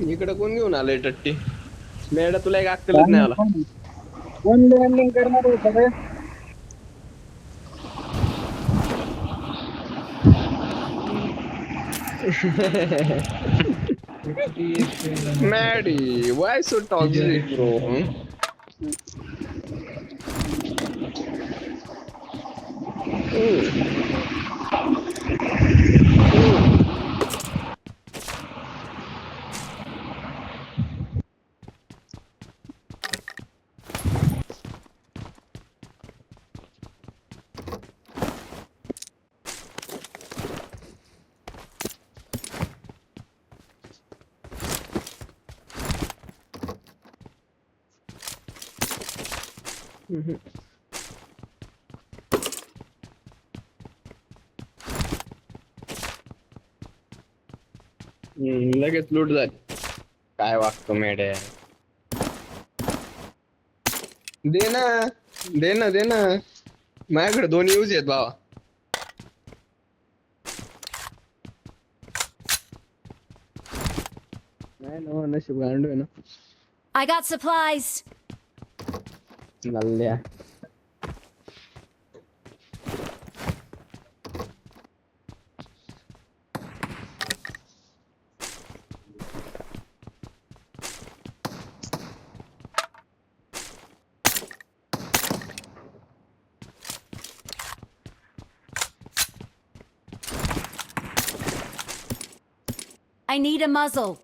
इकडे कोण घेऊन आलंय टट्टी? मेडा तुला एक अक्कलच नाही आला. कोण लँडिंग करणार आहे सगळे? Maddie, why so toxic, bro? लगेच लूट झाली. काय वागतो मेड्या? दे ना, दे ना, दे ना. माझ्याकडे 2 यूज आहेत भावा. नाही ना, नशीब गांडू आहे ना. I got supplies. नल्ल्या. I need a muzzle.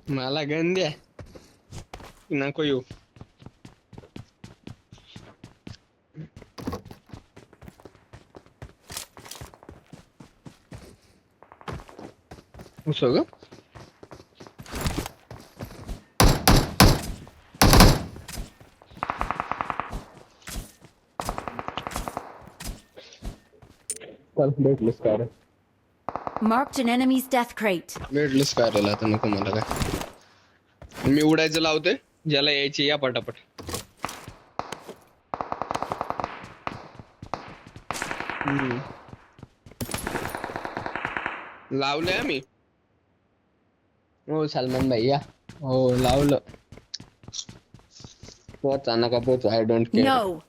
मला गन द्या. नको येऊ. उसो ग. चल भेटलीस काय रे? Marked an enemy's death crate. भेटलीस काय रे? आता नको मला काय. मी उडायचं लावते. ज्याला यायची या पटापट. लावलंय आम्ही. हो सलमान भैया. हो लावलं. पोचा नका पोचू. I don't care. No.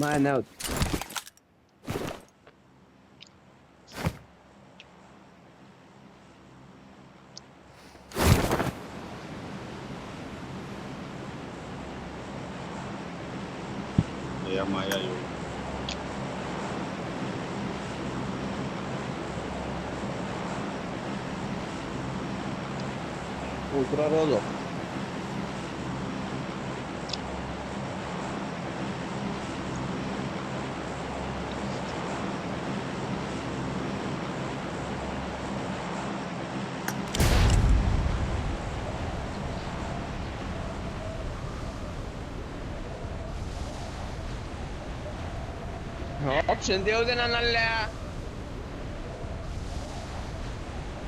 Man out. Ya Maya yo. उतरा रोज. ऑप्शन देऊ दे ना नल्ल्या.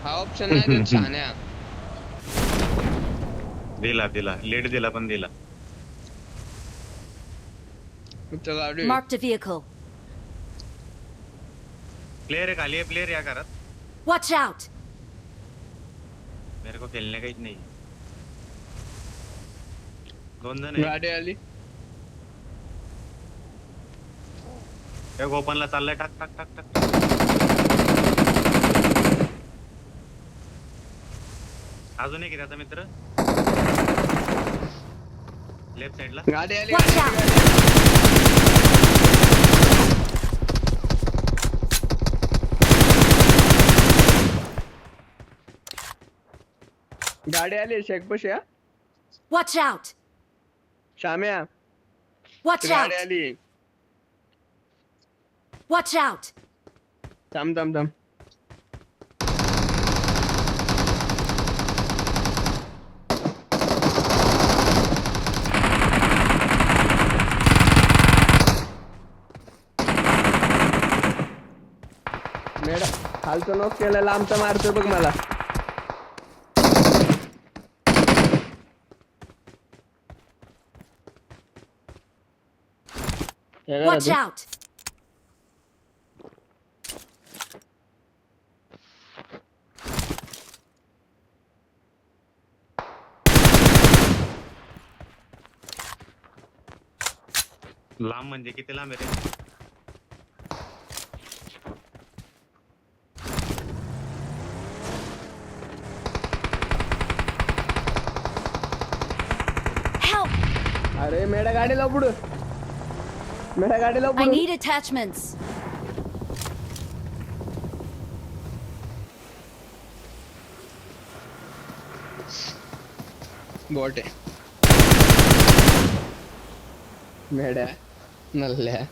हा ऑप्शन नाही देत छान्या. दिला दिला लेट दिला पण दिला. तुझं गाडी. Marked a vehicle. प्लेयर है खाली है प्लेयर या करत. Watch out. मेरे को खेलने का ही नहीं. 2 जण आहे. गाडी आली. एक ओपनला चाललाय टाक टाक टाक टाक. अजून एक त्याचा मित्र लेफ्ट साइडला. गाडी आली. Watch out. गाडी आली शेक पशी. Watch out! श्याम्या Watch गाडी out! आली. Watch out! थांब थांब थांब. मॅडम खालचं नोक केलेला आमचा मारतोय बघ मला. काय Watch करायचं? out! लांब म्हणजे किती लांब आहे रे? Help! अरे मेढा गाडी लाव पुढं. मेढा गाडी लाव I पुढं. need attachments. बॉट आहे. मेढ्या नल्ल्या.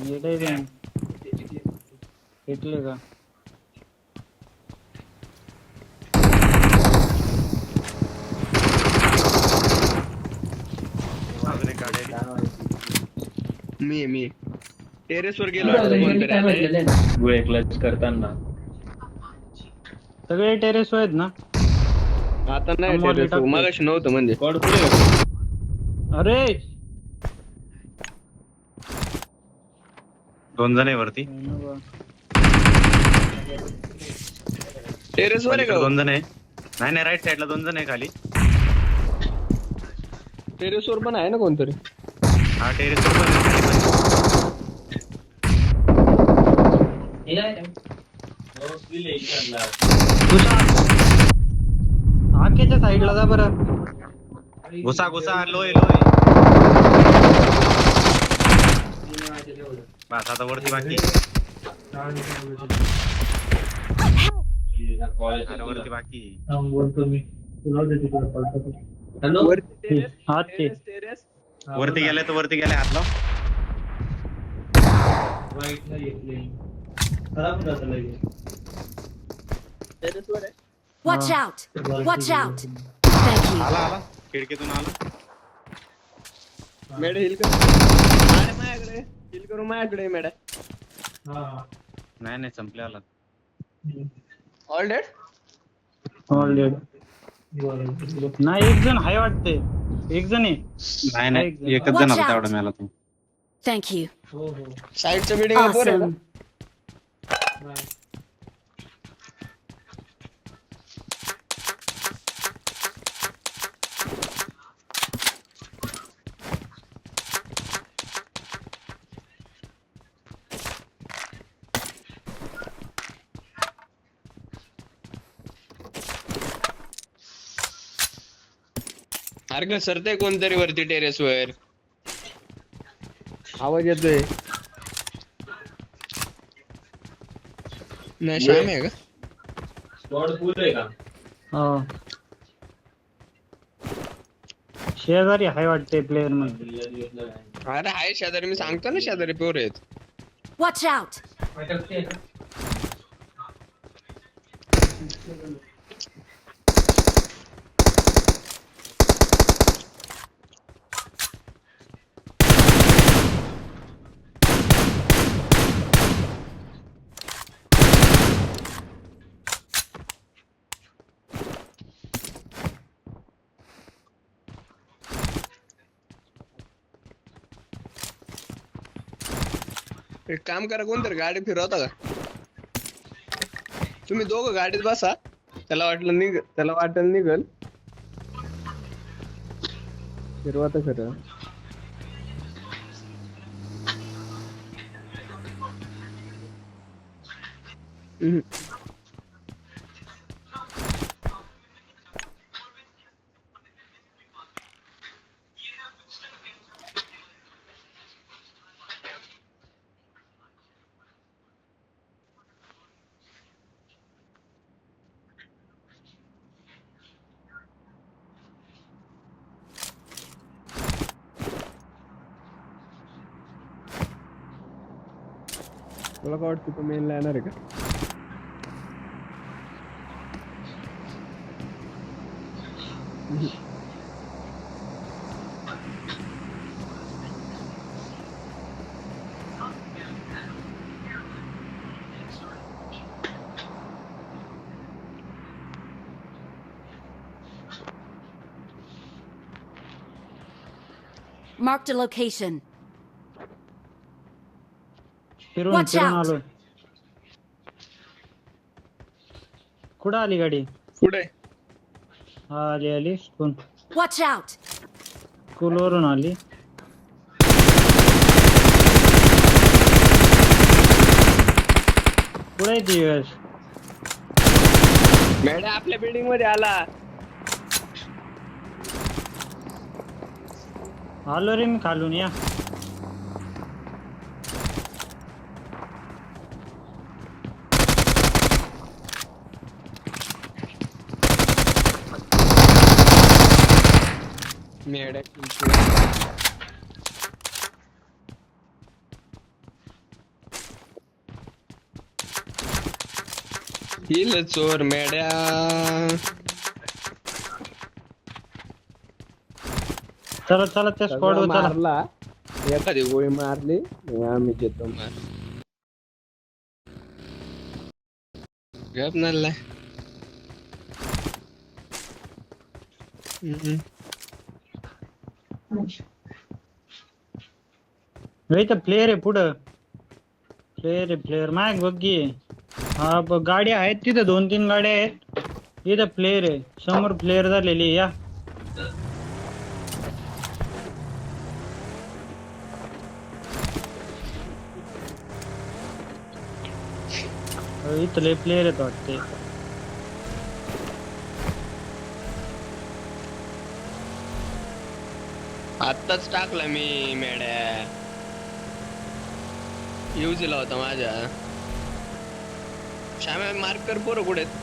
येडे रे. भेटले का? अजून एक गाडी आली. मी टेरेस वर गेलो वाटतं कोणतरी आता. गोळे क्लच करताना सगळे टेरेस आहेत ना? आता नाही आम्हाला टेरेस टाकतो. मगाशी नव्हतं म्हणजे. स्क्वॉड पुढे अरे 2 जण आहे वरती. टेरेस वर आहे का? 2 जण आहे. नाही राईट साईडला 2 जण आहे खाली. टेरेस वर पण आहे ना कोणतरी. हा टेरेस वर पण आहे, खाली पण आहे. आखेच्या साईडला जा बरं. घुसा लोय बस आता वरती बाकी. अरे वरती बाकी. हात ते. टेरेस वरती गेले हात लाव. टेरेस वर आहे. Watch out! Watch out! Thank you. आला खिडकीतून आला. मेढा हिल कर. अरे माझ्याकडे हिल करून माझ्याकडे आहे मेढा. नाही संपले आला. All dead. नाही एक जण आहे वाटते. एक जण आहे. नाही एकच जण होता तेवढा मेला तो. Thank you. साईडच्या बिल्डिंग वर आहे ना. Awesome. अरे घसरतंय कोणतरी वरती टेरेस वर. आवाज येतोय. नाही श्याम आहे का? स्क्वॉड फुल आहे का? हो. शेजारी आहे वाटते प्लेअर मध्ये. अरे आहे शेजारी मी सांगतो ना शेजारी पोर आहेत. Watch out! एक काम करा कोणतरी गाडी फिरवता का? तुम्ही दोघं गाडीत बसा. त्याला वाटलं निघल. फिरवा तर खरं. तुला काय वाटतं तू मेनला येणार आहे का? Marked a location. फिरून Watch फिरून out. आलो. कुठं आली गाडी? पुढे हा आली आली स्कूल Watch out! वरून आली. कुठे आहे ती यश? मेढ्या आपल्या बिल्डिंग मध्ये आला. आलो रे मी खालून या. मेढ्या हिल चोर मेढ्या. चला चला त्या स्क्वॉड वर चला. मारला एखादी गोळी मारली आम्ही घेतो मार. गप नल्ला. इथं प्लेअर आहे पुढं. प्लेअर आहे प्लेअर माग बघी. हा गाड्या आहेत तिथं 2-3 गाड्या आहेत. इथं प्लेअर आहे समोर प्लेअर झालेली आहे, या. इथले प्लेअर आहेत वाटते. आत्ताच टाकला मी मेढ्या. यूज दिला होता माझ्या. श्याम्या मार्क कर पोरं कुठे आहेत?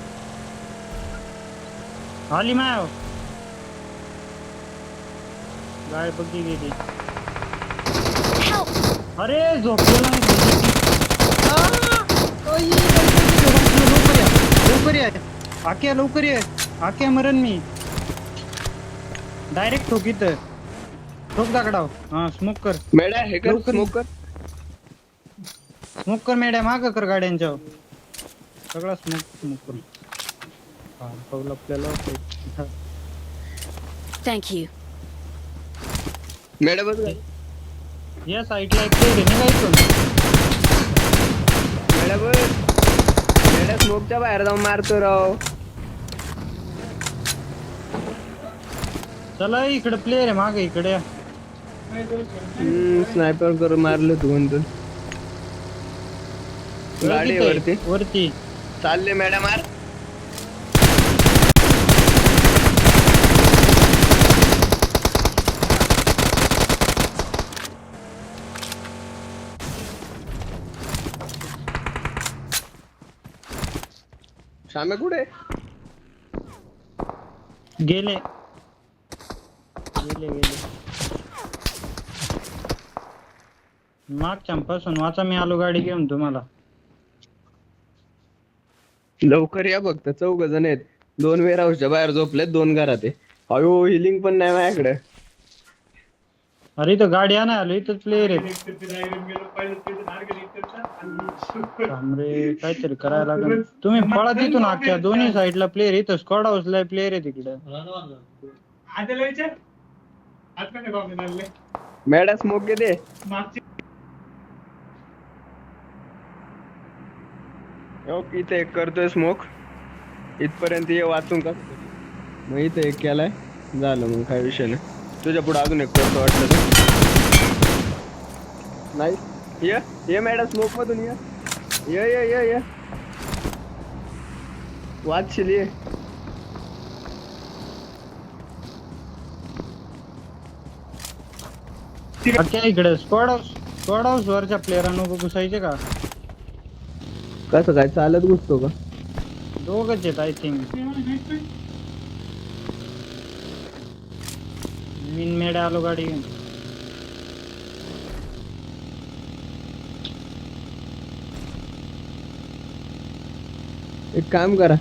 आली माय गाडी बघी गेली. Help! अरे झोपलेला लवकर या आक्या लवकर ये. आक्या मरण मी डायरेक्ट ठोक इथं. ठोक दाखडाव. हा स्मोक कर. मेढ्या हे कर लवकर. स्मोक कर. स्मोक कर मेड्या माग कर गाड्यांच्या. सगळा स्मोक कर. हा पाऊल आपल्याला. Thank you. मेढ्या बस या साईडला एक प्लेअर आहे निघायचं. मेढ्या बस. मेढ्या स्मोकच्या बाहेर जाऊन मारतो राव. चला इकडे प्लेअर आहे मागे इकडे या. स्नायपर करून मारलं तू म्हणतो. गाडी वरती वरती चालले मेढ्या मार. श्याम्या कुठे? गेले गेले गेले. मागच्यापासून वाचा मी आलो गाडी घेऊन तुम्हाला. लवकर या फक्त. 4 जण आहेत. 2 वेअर हाऊसच्या बाहेर झोपलेत, 2 घरात आहे. अयो हिलिंग पण नाही माझ्याकडे. अरे इथं गाडी नाही आलो इथं प्लेअर आहे. रे काहीतरी करायला लागेल. तुम्ही पळा तिथून अख्ख्या दोन्ही साईडला प्लेअर. इथं स्क्वॉड हाऊसला प्लेअर आहे तिकडे. मेढ्या स्मोक घेते. ओके इथे एक करतोय स्मोक. इथपर्यंत ये वाचून का. मग इथे एक केलाय झालं. मग काय विषय नाही. तुझ्या पुढे अजून एक करतो वाटलं तर. नाही ये मेढ्या स्मोक मधून ये. ये वाचशील ये. अख्ख्या इकडे स्क्वॉड हाऊस वरच्या प्लेअरांना घुसायचे का? कसं काय चालत घुसतो का? दोघच आहेत आय थिंक. मी मेढ्या आलो गाडी घेऊन. एक काम करा,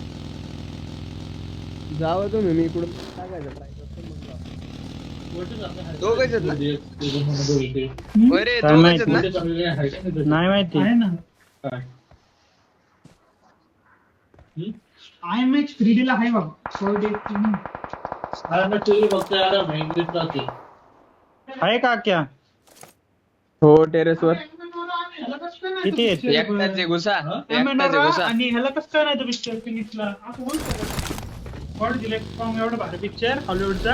जावं तुम्ही, मी इकडून टाकायचं try करतो, मग जाऊ. दोघंच आहेत ना? होय रे, काय दोघंच आहेत ना? माहिती नाही माहिती IMX 3D ला आहे बघ. आहे का क्या हो, टेरेस वर किती आहेत एकटाच आहे घुसा, एकटाच आहे घुसा. आणि ह्याला कसं काय नाही तो पिक्चर फिनिशला असं होऊ शकत. गॉड दिले फ्रॉम एवढा भारी पिक्चर हॉलिवूडचा.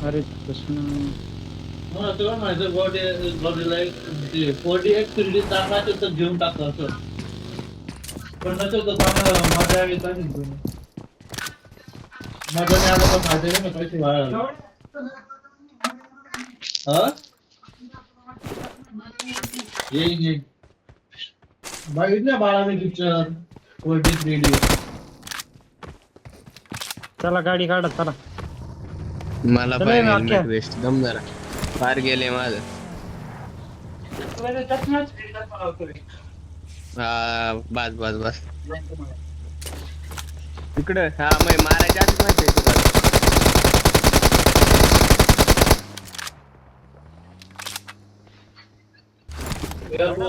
अरे कृष्ण घेऊन टाकतो असं पण नसेल तर चांगला मजा येत नाही मजा नाही आला तर फायदा नाही ना पैसे वाया हा येईन बघितलं बाळाने पिक्चर 43D चला गाडी काढा चला मला चला पाहिजे ना, helmet क्या? waste. दम जरा फार गेले माझं. हा, बस बस बस इकडं. हा, मग मारायच्या आधीच माहिती आहे तुला.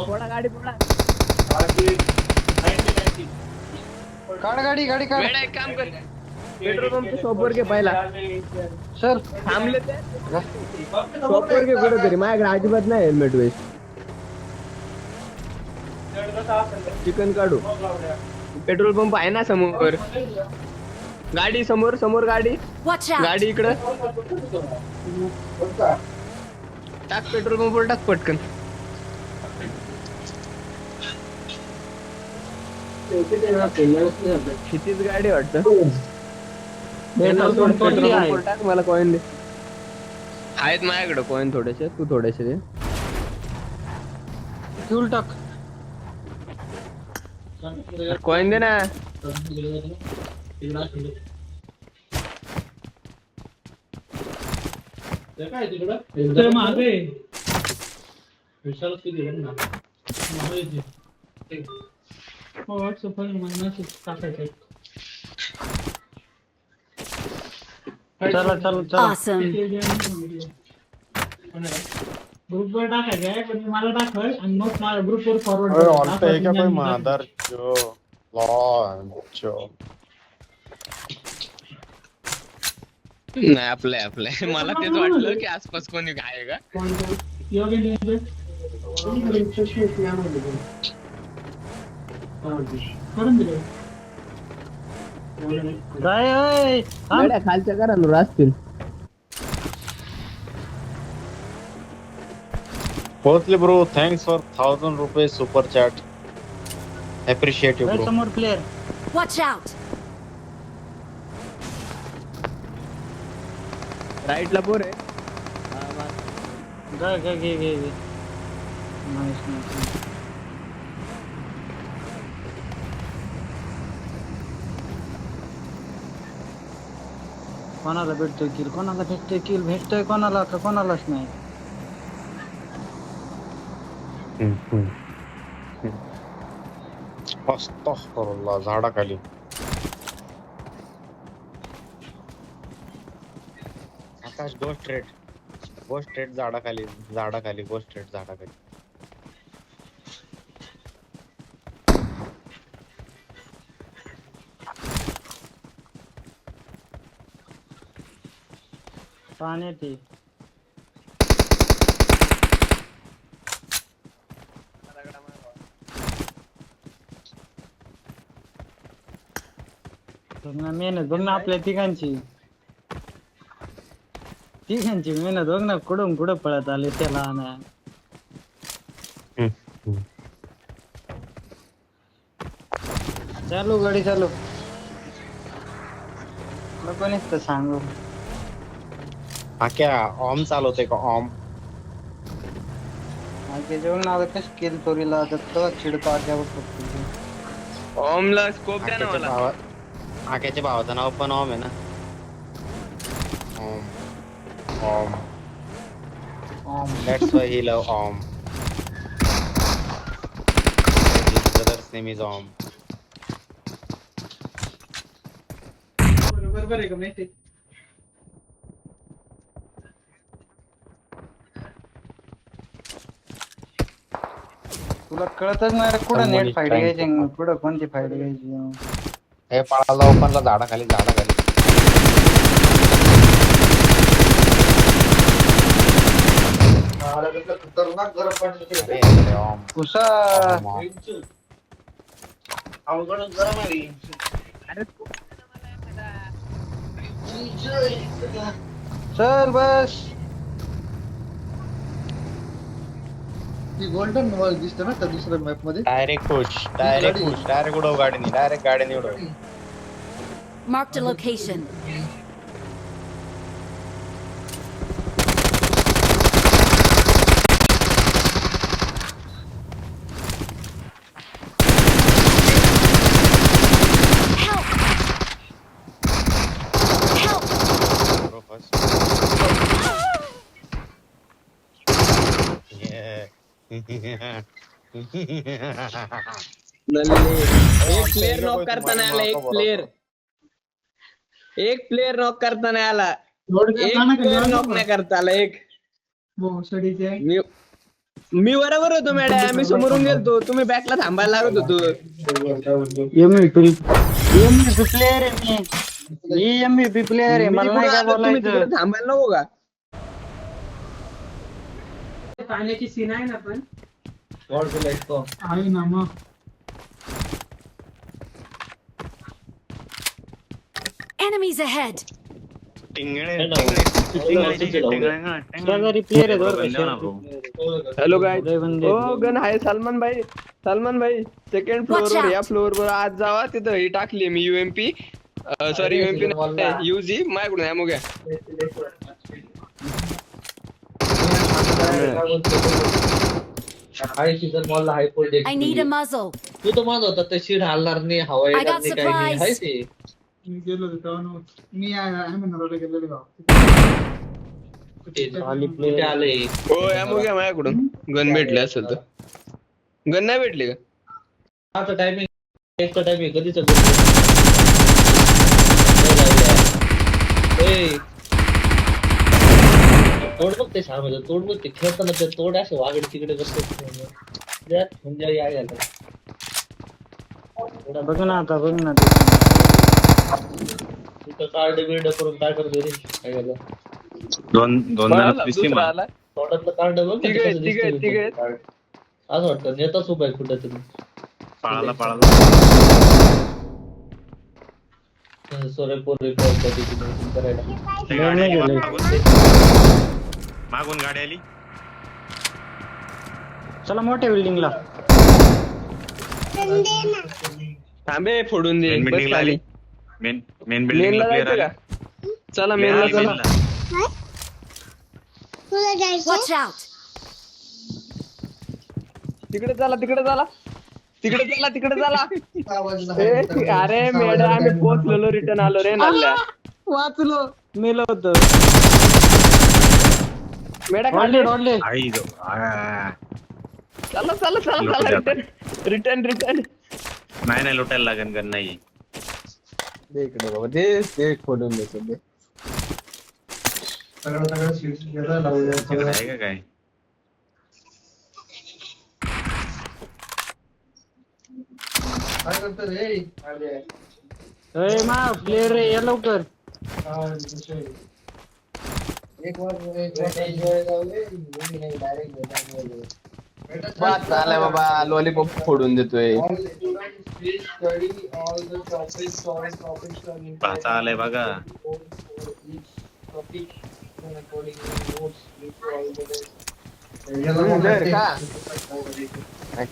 थोडा गाडी थोडा काढ गाडी गाडी काढ वेळा, एक काम कर, पेट्रोल पंप शॉपवर घे पहिला. सर थांबले ते शॉपवर घे कुठेतरी. माझ्याकडे अजिबात नाही हेल्मेट वेस्ट. चिकन काढू. पेट्रोल पंप आहे ना समोर. गाडी समोर, समोर गाडी. Watch out! गाडी इकडं टाक, पेट्रोल पंपवर टाक पटकन. कितीच गाडी वाटतं. पेट्रोल पंप वरती आहे. टाक, मला कॉइन दे. आहेत माझ्याकडे कॉइन थोडेसे, तू थोडेसे दे. फ्यूल टाक कॉइन दे ना. काय तिकडं ते मागे विशाल किती ना हो WhatsApp वर मेसेज टाकायचं. चला चला चला Awesome. ग्रुपवर टाकायचं आहे पण मला टाकल आणि मग मला ग्रुपवर फॉरवर्ड अरे ऑल्ट है क्या कोई मादर जो लॉन्चो नाही, आपलंय आपलंय. मला तेच वाटलं की आसपास कोणी आहे का. करून दिले. काय ओय? थांब. गाड्या खालच्या करा ना, असतील. Firstly, bro, thanks for 1,000 rupees super chat. Appreciate you, ओय, bro. समोर प्लेअर Watch out! राईटला पोर आहे. घे घे घे घे घे. नाईस नाईस कोणाला भेटतोय किल, कोणाला भेटतोय किल, भेटतोय कोणाला का कोणालाच नाही. Astaghfirullah, झाडाखाली. आकाश गो स्ट्रेट झाडाखाली, झाडाखाली गो स्ट्रेट झाडाखाली. पाण्यात आहे. बघ ना मेहनत, बघ ना आपल्या तिघांची मेहनत बघ ना, कुठून कुठं पळत आले त्याला ना. चालू गाडी चालू. नको नुसतं सांगू. हा क्या ऑम चालवते का ऑम? आगे जेवण आता कसं केलं चोरीला आता तो चिडतो आग्यावर फक्त. ओमला स्कोप द्या ना मला. आक्याच्या भावाचं नाव पण ओम आहे ना. Om Om That's why he love Om. His brother's name is Om. बरोबर आहे का माहिती? तुला कळतच नाही रे कुठं Someone net is fight trying घ्यायची to- कुठं कोणती फाईट घ्यायची. हे पळाला ओपनला झाडाखाली अरे देवा. उसा अवघड गरम आहे. चल बस. गोल्डन वॉल दिसतं ना त्या दुसऱ्या मॅप मध्ये. डायरेक्ट उडव गाडीने डायरेक्ट गाडीने उडव. Marked a location. Help! Help! एक प्लेयर नॉक करताना आला. एक प्लेयर नॉक करताना आला. एक प्लेयर नॉक नाही करता आला. एक मी बरोबर होतो मॅडम. मी समोरून गेलतो. तुम्ही बॅकला थांबायला लागत होतो. MVP प्लेअर आहे मी MVP प्लेअर आहे. मला नाही काय तुम्ही बोलायचं. तिकडे थांबायला नको का? पाण्याची सीन आहे ना पण तो आहे ना मग. Enemies ahead! शेजारी प्लेअर आहे बरं. Hello guy. लय बंदे आहेत. हो गण आहे. सलमान भाई सेकंड Watch फ्लोअर out. या फ्लोअर वर आज जावा. तिथं ही टाकली मी UMP. सॉरी UMP UZ माझ्याकडून आहे. मग हाय सीझन मॉलला high project. I need a muzzle. तू तर म्हणत होता ते शीट हलणार नाही, हवा I येणार got नाही, काही नाही. हाय supplies. ते मी गेलो होतो तेव्हा नव्हतं. मी आहे गेलेलो गाव. कुठे आले. हो या मग माझ्याकडून गन भेटले असेल तर. गन नाही भेटली का? आता टायमिंग कधीच तोड बघ ते सामने तोड बघ ते खेळताना ते तोड असे वागडे तिकडे कसं म्हणजे आहे झालं. बघ ना आता बघ ना. तिथं कार्ड बिल्ड करून काय करतो रे काय झालं. दोन दुसरा जण आला. तोंडातलं कार्ड बघ तिघ आहेत. असं वाटतं नेताच उभा आहे कुठं तरी. पळाला सोरेपूर रिपोर्ट करायला मागून गाडी आली. चला मोठ्या बिल्डिंगला. थांबे फोडून दे. मेन बस बिल्डिंगला खाली. आली. मेन मेनला बिल्डिंगला प्लेअर जायचं आली. का? चला मेनला चला. Watch out! तिकडे चला. आवाज ए, अरे मॅडम आम्ही पोहोचलेलो. रिटर्न आलो रे नाल्या. वाचलो. मेलं होतं. मॅडम ओढले. आई जो. चला. रिटर्न नाही लुटायला लागेल गण नाही. इकडे बाबा दे खोलून देतो दे. सगळं सीट्स घ्यायला लावूया. तिकडे आहे का काय? काय करतो रे? अरे मा प्लेअर रे या लवकर. एक वर enjoy लावले, मी नाही डायरेक्ट बात झालाय बाबा. लॉलीपॉप फोडून देतोय. पाहता आलंय बघा.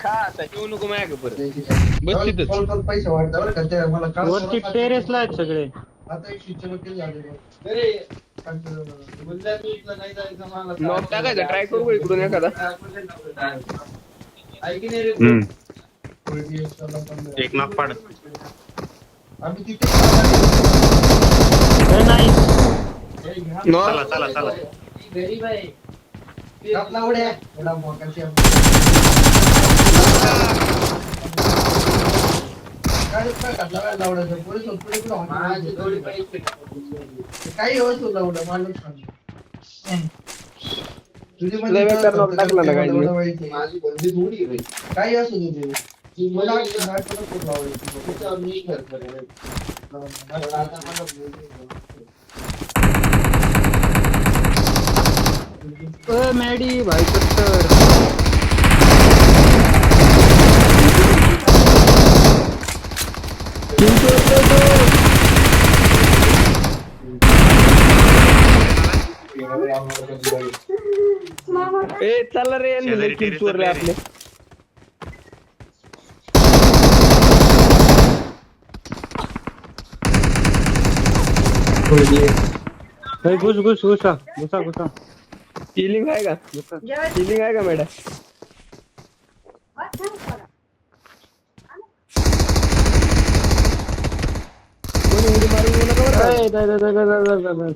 खा आता येऊ नको माझ्या परत. बस तिथंच. पैसे वाटतं बरं का ते मला काल वरती टेरेसला आहेत सगळे. आता 144 झाले. नॉक टाकायचं ट्राय करू इकडून एखादा. एक नॉक पाड. आम्ही तिथे नाही चला. कापला उड्या. एवढा मोठा काय काय घातला काय लावडायचं पोलीस पुढे पुढे माझी थोडी पाहिजे काही वस्तू लावडं मला सांग तुझी लय बेकार नाव टाकलं ना काही माझी बंदी थोडी आहे काही असू तुझे मला खूप लावडायचं मी करतो मॅडी भाई कट्टर ए चला रे शेजारी किल terrace चोरले वर आपले घुस घुस घुसा घुसा घुसा किलिंग आहे का किलिंग आहे का मॅडम कोणी उडी मारून येऊ नका बरं का?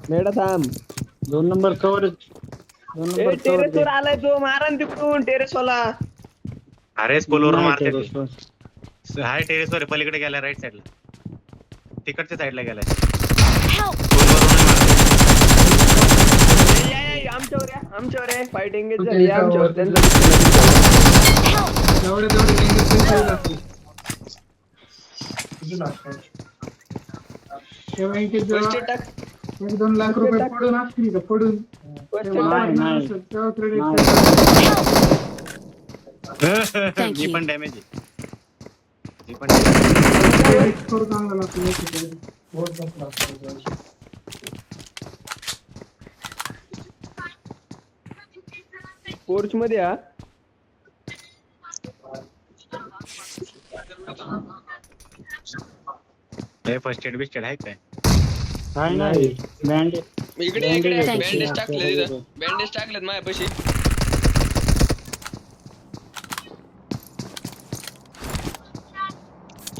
मॅडम थांब 2 नंबर कवर 2 नंबर टेरेस वर आलाय तो मारा ना तिकडून टेरेस वाला अरे स्कूलवर मारते ते. कवर हाय टेरेस वर आहे, पलीकडे गेलाय राईट साईडला, तिकडच्या साईडला गेलाय. Help! आमच्यावर आहे आमच्यावर आहे फायटिंग तुझ्या आमच्यावर इथं- त्यांचं Help! First aid टाक 1-2 लाख रुपये पडून असतील का पडून First aid नाही, टाक. नाही. तेव्हा credit Thank मी you. पण डॅमेज आहे. मी पण damage. credit score चांगला लागतो याच्याकडे. पोर्च मध्ये हा हे फर्स्ट एड बिस्टेड आहे काय? काय नाही बँड इकडे Bandage इकडे आहे. बँडेज टाकले तिथं बँडेज टाकलेत माझ्यापाशी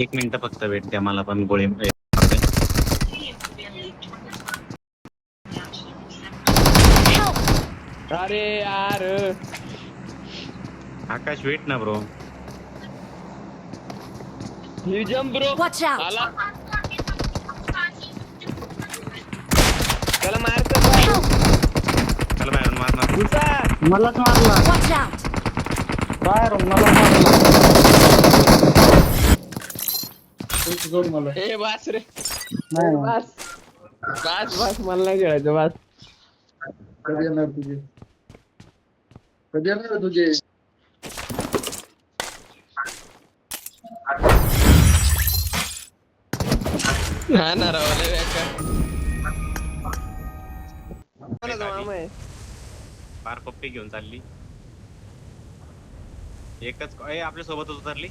एक मिनिट फक्त वेट द्या मला पण गोळी. Help! अरे यार आकाश वेट ना ब्रो. ही जम्प ब्रो Watch out! आला त्याला मारतो बा. Help! चला बाहेरून मारणार. घुसा. मलाच मारला Watch out! बाहेर मला मारला जोड मला ए बास रे नाही बास बास बास मला नाही खेळायचं बास कधी येणार तुझे कधी येणार तुझे हा ना राव लय बेकार. कोणाचा मामा आहे पार पप्पी घेऊन चालली. एकच ए आपल्या सोबतच उतरली.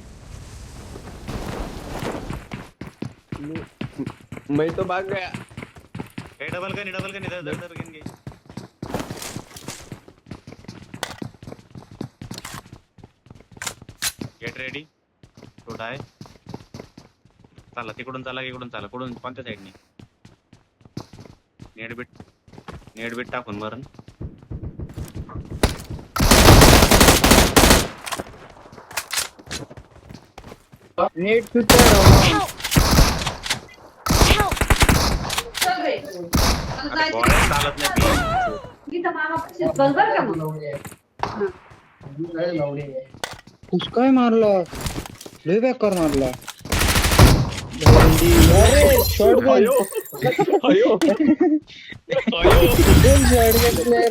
मैं तो भाग गया ए डबल गन इधर गन घे. Get ready to die. चला तिकडून चला इकडून चला. कुठून कोणत्या साईडने? नेट बीट टाकून मरण. नीट सुद्धा Help! Help! आता गोळ्या चालत नाही. कुस काय मारला लय बेकार मारला शॉटगन अयो अयो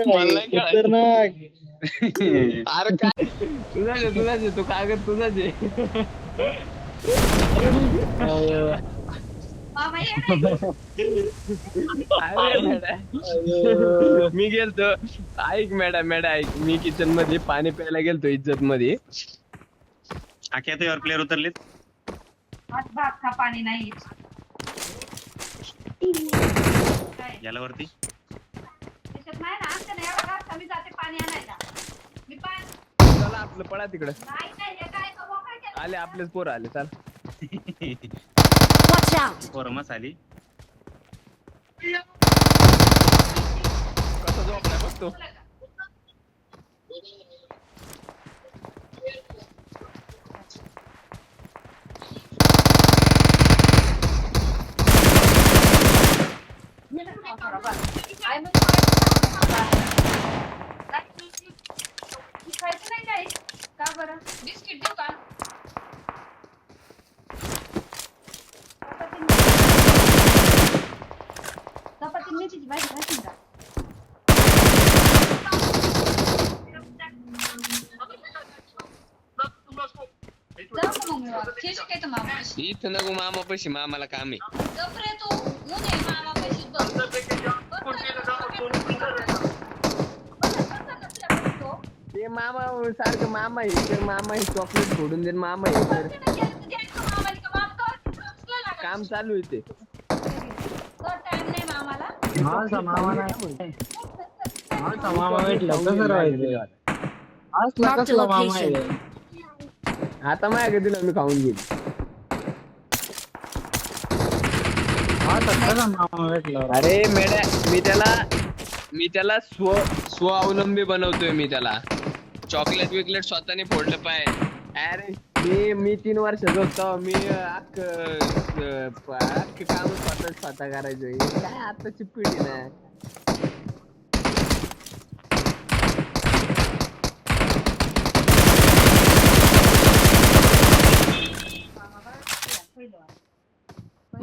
मला नाही खेळायचं. खतरनाक अरे काय तुझाच आहे, तू कागद तुझाच आहे. अरे मॅडम मी गेलतो ऐक मॅडम ऐक मी किचन मध्ये पाणी प्यायला गेलतो इज्जत मध्ये. आखी आता यावर प्लेअर उतरलेत. पाणी नाही याला वरती त्याच्यात नाही ना आमच्या नाही एवढा घास, मी जाते पाणी आणायला. मी पाणी चला आपलं पळा तिकडं. नाही नाही हे काय मोकळं केलं. आले आपलेच पोरं आले चाल. Watch out! पोरमस आली. कसा झोपलाय बघतो. मामापाशी. इथं नको मामा पैसे मामाला काम आहे. गप रे तू. उद्या मामापाशी बघ. ते मामा सारखं मामा आहे तर मामा आहे चॉकलेट फोडून दे मामा आहे तर काम चालू आहे ते. टाइम नाही मामाला. माझा मामा नाही. माझा मामा भेटला कसं राहायचं? असला Mark the कसला मामा location. आहे? आता माझ्या दिला मी खाऊन घेईल. आता खरा मामा भेटला. अरे मेड्या मी त्याला स्वावलंबी बनवतोय मी त्याला. चॉकलेट विकलेट स्वतःने फोडलं पाय. अरे मी 3 वर्षाचा होतो मी अख्खे काम स्वतः करायचो. हे काय आताची पिढी ना.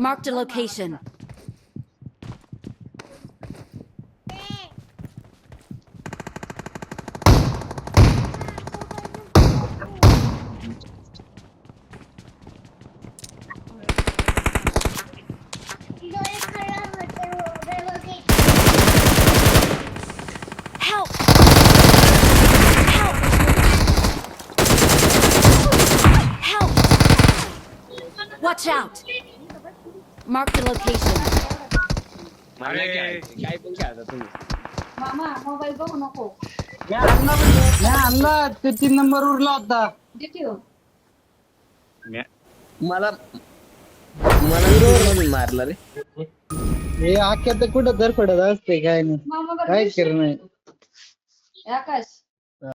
Marked a location. Help! Help! Help! Watch out! Marked a location. मला काय पण खेळता तुम्ही. मामा मोबाईल बघू नको. मी आणला ते 3 नंबर उरला होता. देते हो. मला विरोध मारला रे. हे आख्या तर कुठं धरपडत असते काय नाही मामा काय बरं करणार. आकाश